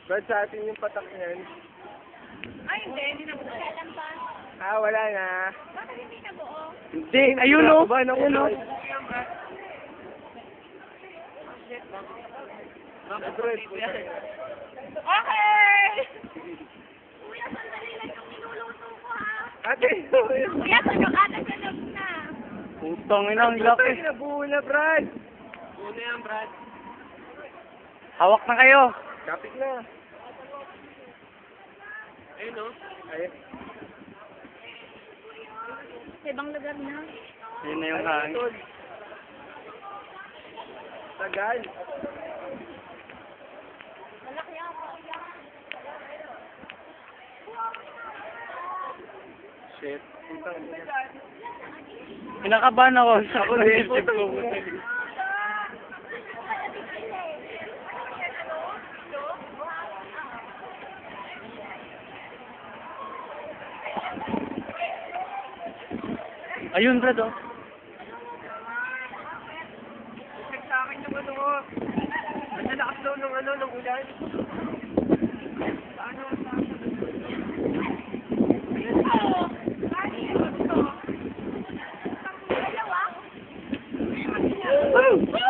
Brad, sa atin yung patak niyan. Ay, hindi na buo. Kailan pa? Ah, wala na. Bakit hindi na buo? Hindi. Ayun, oh. Ba, Ayun, oh. Okay! Kuya, sandali lang yung niluluto ko, ha? Ate, Kuya, sunog ata sunog na. Putang ina, ang laki. nabuo na, Brad. Buo na yan, Brad. Hawak na kayo. Kapit na. Ayun, no? Ayun. Sa ibang lugar na. Yun na yung hangin. Tagal. Malaki ako. Shit. Kinakabahan ako sa isip ko. Ayun, Brad, oh. Check sa akin yung ano ko. Ang lakas daw ng ano, ng ulan. Dalawa?